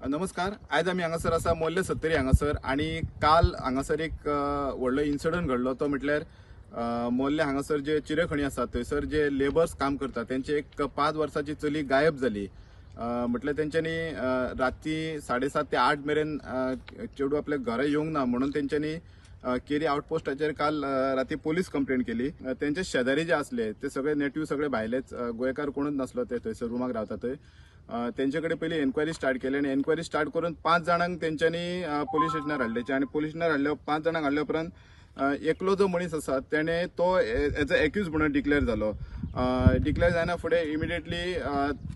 नमस्कार. आज आम्ही हांगासर आसा मोल्ले सत्तरी हांगासर आणि काल हांगासर एक व्हडलो इन्सिडंट घडलो. तो म्हटल्यार मोल्ले हांगासर जे चिरेखणी आसा थंयसर जे लेबर्स काम करतात त्यांची एक 5 वर्साची चली गायब झाली. म्हटल्यार तेंच्यांनी राती 7:30 ते 8 मेरेन चेडू आपल्या घरा येवंक ना म्हणून तेंच्यांनी केरी आउटपोस्टाचेर काल राती पोलीस कंप्लेंट केली. त्यांचे शेजारी जे असले ते सगळे नेटिव्ह सगळे भायलेच, गोंयकार कोणूच नसलो ते थंयसर रूमाक रावता थंय. त्यांच्याकडे पयली एन्क्वायरी स्टार्ट केली आणि एन्क्वायरी स्टार्ट करून 5 जाणांक तेंच्यांनी पोलीस स्टेशनार हाडलेचे आणि पोलीस स्टेशनार हाडल्या 5 जाणांक हाडल्या उपरांत एकलो जो मनीस आसा त्याने तो एज अ एक्यूज म्हणून डिक्लेअर झालो. डिक्लेअर जायना फुडें इमिडिएटली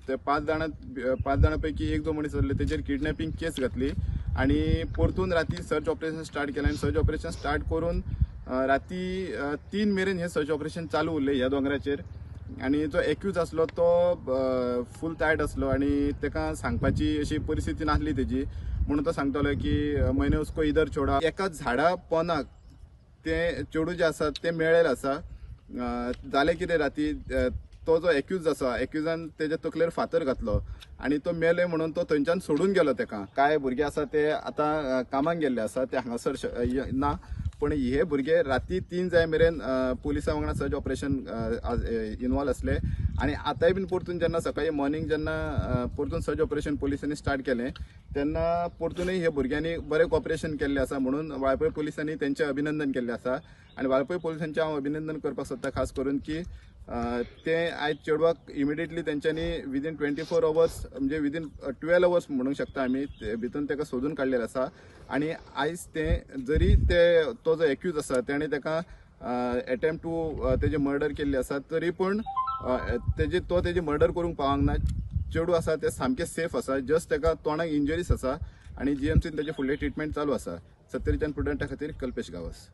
ते 5 जाणांपैकी एक जो मनीस आसलो तेचेर किडनॅपिंग केस घातली आणि परतून राती सर्च ऑपरेशन स्टार्ट केलें आणि सर्च ऑपरेशन स्टार्ट करून राती 3 मेरेन हे सर्च ऑपरेशन चालू उरले ह्या दोंगराचेर. आणि जो एक्यूज असलो तो फुल टायट असलो आणि तेका सांगपाची अशी परिस्थिती नासली तेजी, म्हणून तो सांगतालो की मैंने उसको इधर छोड़ा. एका झाडा पोंदाक ते चेडू जे आसा ते मेळ्ळेले आसा. जालें कितें राती तो जो एक्यूज आसा एक्यूजान तेच्या तकलेर फातर घातलो आणि तो मेले म्हणून तो थंयच्यान सोडून गेलो. तेका काय भुरगे आसा ते आता कामाक गेल्ले आसा, ते हांगासर ना, पण हे भुरगे राती 3 जाय मेरेन पुलिसां वांगडा सर्च ऑपरेशन इन्वॉल्व असले आणि आतांय बीन परतून जेन्ना सकाळी मॉर्निंग जेन्ना परतून सर्च ऑपरेशन पुलिसांनी स्टार्ट केलें तेन्ना परतूनय हे भुरग्यांनी बरें कॉपरेशन केल्लें आसा, म्हणून वाळपय पुलिसांनी तेंचें अभिनंदन केल्लें आसा. आणि वाळपय पुलिसांचें हांव अभिनंदन करपाक सोदता खास करून की ते आयज चेडवाक इमिडिएटली तेंच्यांनी विदीन 24 अवर्स म्हणजे विदीन 12 अवर्स म्हणूंक शकता आमी भितून तेका सोदून काडलेलें आसा. आणि आयज ते जरी तो जो एक्यूज आसा तेणे तेका अटेम्प्ट टू तेजे मर्डर केल्ली आसा तरी पण तेजी मर्डर करूंक पावंक ना. चेडू आसा ते सामके सेफ आसा, जस्ट तेका तोंडाक इंजरीज आसा आणि जीएमसीन तेजे फुडले ट्रिटमेंट चालू आसा. सत्तरीच्यान प्रुडंटा खातीर कल्पेश गावस.